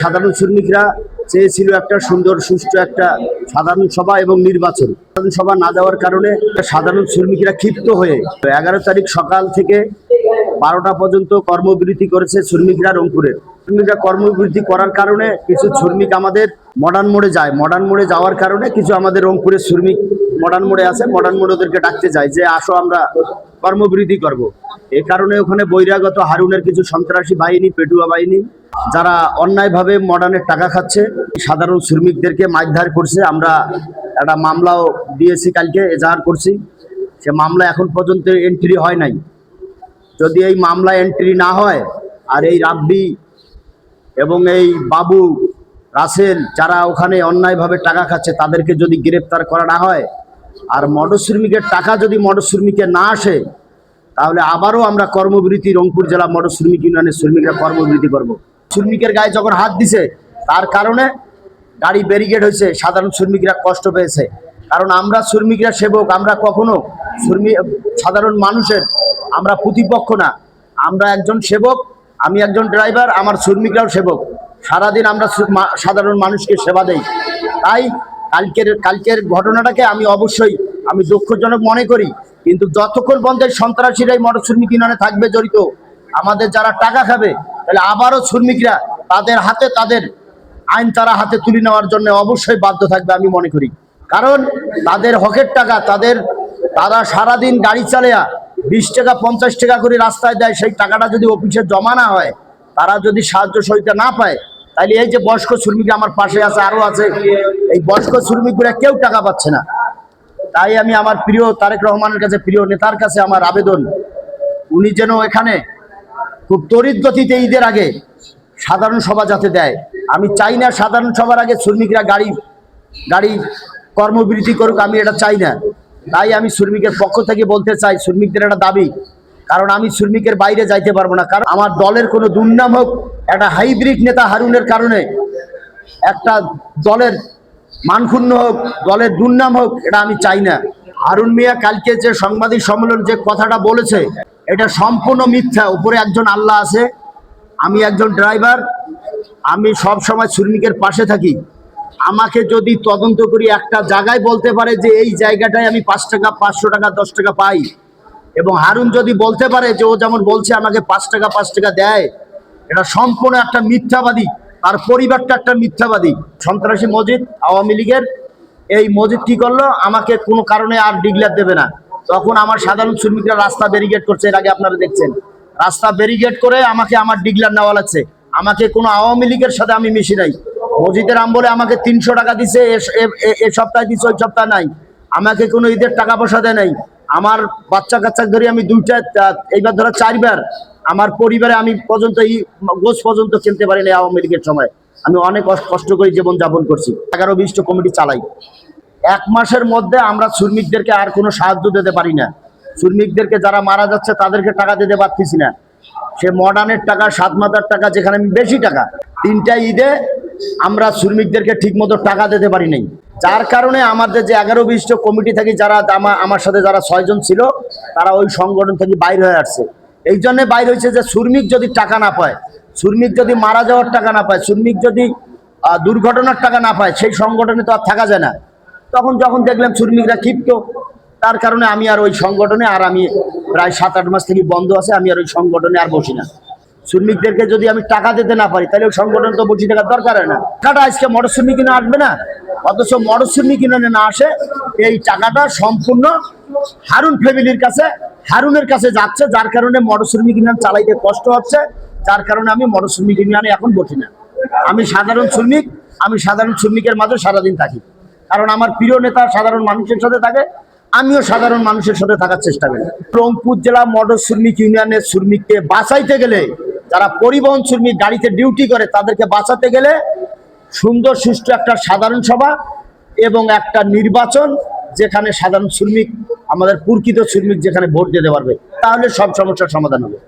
সাধারণ শ্রমিকরা চেয়েছিল একটা সুন্দর সুষ্ঠু একটা সাধারণ সভা এবং নির্বাচন। সাধারণ সভা না যাওয়ার কারণে সাধারণ শ্রমিকরা ক্ষিপ্ত হয়ে 11 তারিখ সকাল থেকে 12টা পর্যন্ত কর্মবিরতি করেছে শ্রমিকরা রংপুরের। শ্রমিকরা কর্মবিরতি করার কারণে কিছু শ্রমিক আমাদের মডার্ন মোড়ে যায়। মডার্ন মোড়ে যাওয়ার কারণে কিছু আমাদের রংপুরের শ্রমিক মডার্ন মোড়ে আছে, মডার্ন মোড়ে ওদেরকে ডাকতে যায় যে আসো আমরা কর্মবিরতি করব। এই কারণে ওখানে বহিরাগত হারুনের কিছু সন্ত্রাসী বাহিনী, পেটুয়া বাহিনী যারা অন্যায়ভাবে মডার্নের টাকা খাচ্ছে, সাধারণ শ্রমিকদেরকে মারধর করছে। আমরা একটা মামলাও দিয়েছি, কালকে এজাহার করছি। সে মামলা এখন পর্যন্ত এন্ট্রি হয় নাই। যদি এই মামলা এন্ট্রি না হয় আর এই রাব্বি এবং এই বাবু রাসেল যারা ওখানে অন্যায়ভাবে টাকা খাচ্ছে তাদেরকে যদি গ্রেপ্তার করা না হয় আর মডার্ন শ্রমিকের টাকা যদি মডার্ন শ্রমিকে না আসে, তাহলে আবারও আমরা কর্মবিরতি, রংপুর জেলা মডার্ন শ্রমিক ইউনিয়নের শ্রমিকরা কর্মবিরতি করব। শ্রমিকের গায়ে যখন হাত দিছে তার কারণে গাড়ি ব্যারিকেড হয়েছে, সাধারণ শ্রমিকরা কষ্ট পেয়েছে। কারণ আমরা শ্রমিকরা সেবক, আমরা কখনো সাধারণ মানুষের আমরা প্রতিপক্ষ না। আমরা একজন সেবক, আমি একজন ড্রাইভার, আমার শ্রমিকরাও সেবক। সারাদিন আমরা সাধারণ মানুষকে সেবা দেই। তাই কালকের ঘটনাটাকে আমি অবশ্যই দুঃখজনক মনে করি। কিন্তু যতক্ষণ পর্যন্ত সন্ত্রাসীরাই মডার্ন শ্রমিক ইউনিয়নে থাকবে জড়িত, আমাদের যারা টাকা খাবে, তাহলে আবারও শ্রমিকরা তাদের হাতে তাদের আইন তারা হাতে তুলে নেওয়ার জন্য অবশ্যই বাধ্য থাকবে আমি মনে করি। কারণ তাদের হকের টাকা তারা সারাদিন গাড়ি চালিয়ে 20 টাকা 50 টাকা করে রাস্তায় দেয়। সেই টাকাটা যদি অফিসে জমা না হয়, তারা যদি সাহায্য সহযোগিতা না পায়, তাহলে এই যে বয়স্ক শ্রমিক আমার পাশে আছে, আরও আছে, এই বয়স্ক শ্রমিকগুলো কেউ টাকা পাচ্ছে না। তাই আমি আমার প্রিয় তারেক রহমানের কাছে, প্রিয় নেতার কাছে আমার আবেদন, উনি যেন এখানে খুব তড়িৎ গতিতে ঈদের আগে সাধারণ সভা যাতে দেয়। আমি চাই না সাধারণ সভার আগে শ্রমিকরা গাড়ি কর্মবিরতি করুক, আমি এটা চাই না। তাই আমি শ্রমিকের পক্ষ থেকে বলতে চাই, শ্রমিকদের একটা দাবি, কারণ আমি শ্রমিকের বাইরে যাইতে পারবো না। কারণ আমার দলের কোনো দুর্নাম হোক, একটা হাইব্রিড নেতা হারুনের কারণে একটা দলের মানক্ষুণ্ণ হোক, দলের দুর্নাম হোক, এটা আমি চাই না। হারুন মিয়া কালকে যে সাংবাদিক সম্মেলন যে কথাটা বলেছে, এটা সম্পূর্ণ মিথ্যা। উপরে একজন আল্লাহ আছে, আমি একজন ড্রাইভার, আমি সব সময় শ্রমিকের পাশে থাকি। আমাকে যদি তদন্ত করি একটা জায়গায় বলতে পারে যে এই জায়গাটায় আমি 5 টাকা 500 টাকা 10 টাকা পাই, এবং হারুন যদি বলতে পারে যে ও যেমন বলছে আমাকে 5 টাকা দেয়, এটা সম্পূর্ণ একটা মিথ্যাবাদী। তার পরিবারটা একটা মিথ্যাবাদী। সন্ত্রাসী মসজিদ, আওয়ামী লীগের এই মসজিদ কি করলো, আমাকে কোনো কারণে আর ডিক্লেয়ার দেবে না। তখন আমার সাধারণ শ্রমিকরা রাস্তা ব্যারিকেড করছে, এর আগে আপনারা দেখছেন, রাস্তা ব্যারিকেড করে আমাকে আমার ডিক্লেয়ার নেওয়া লাগছে। আমাকে কোনো আওয়ামী লীগের সাথে আমি মিশি নাই। মসজিদের আমলে আমাকে 300 টাকা দিছে, এ সপ্তাহে দিচ্ছে, ওই সপ্তাহে নাই। আমাকে কোনো ঈদের টাকা পয়সা দেয় নাই। আমার বাচ্চা কাচ্চা ধরে আমি এইবার ধরো 4বার আমার পরিবারে আমি পর্যন্ত এই গোছ পর্যন্ত কিনতে পারি না। আওয়ামী লীগের সময় আমি অনেক কষ্ট করে জীবনযাপন করছি, 11-20 কমিটি চালাই। 1 মাসের মধ্যে আমরা শ্রমিকদেরকে আর কোনো সাহায্য দিতে পারি না। শ্রমিকদেরকে যারা মারা যাচ্ছে তাদেরকে টাকা দিতে পারতেছি না। সে মডার্নের টাকা, 7 মাথার টাকা, যেখানে আমি বেশি টাকা, 3টা ঈদে আমরা শ্রমিকদেরকে ঠিক মতো টাকা দিতে পারি নাই। যার কারণে আমাদের যে 11-20 কমিটি থেকে যারা আমার সাথে যারা 6 জন ছিল, তারা ওই সংগঠন থেকে বাইর হয়ে আসছে। এই জন্যে বাইর হয়েছে যে শ্রমিক যদি টাকা না পায়, শ্রমিক যদি মারা যাওয়ার টাকা না পায়, শ্রমিক যদি দুর্ঘটনার টাকা না পায়, সেই সংগঠনে তো আর থাকা যায় না। যখন দেখলাম শ্রমিকরা ক্ষিপ্ত, তার কারণে আমি আর ওই সংগঠনে, আর আমি প্রায় 7-8 মাস থেকে বন্ধ আছে, আমি আর ওই সংগঠনে আর বসি না। শ্রমিকদেরকে যদি আমি টাকা দিতে না পারি, তাহলে ওই সংগঠন তো বসে থাকার দরকার হয় না। টাকাটা আজকে মডার্ন শ্রমিক ইউনিয়নে আসবে না, অথচ মডার্ন শ্রমিক ইউনিয়নে না আসে, এই টাকাটা সম্পূর্ণ হারুন ফ্যামিলির কাছে, হারুনের কাছে যাচ্ছে। যার কারণে মডার্ন শ্রমিক ইউনিয়ন চালাইতে কষ্ট হচ্ছে। যার কারণে আমি মডার্ন শ্রমিক ইউনিয়নে এখন বসি না। আমি সাধারণ শ্রমিকের মাঝে সারাদিন থাকি। কারণ আমার প্রিয় নেতা সাধারণ মানুষের সাথে থাকে, আমিও সাধারণ মানুষের সাথে থাকার চেষ্টা করি। রংপুর জেলা মডার্ন শ্রমিক ইউনিয়নের শ্রমিককে বাঁচাইতে গেলে, যারা পরিবহন শ্রমিক গাড়িতে ডিউটি করে, তাদেরকে বাঁচাতে গেলে সুন্দর সুষ্ঠু একটা সাধারণ সভা এবং একটা নির্বাচন, যেখানে সাধারণ শ্রমিক, আমাদের প্রকৃত শ্রমিক যেখানে ভোট দিতে পারবে, তাহলে সব সমস্যার সমাধান হবে।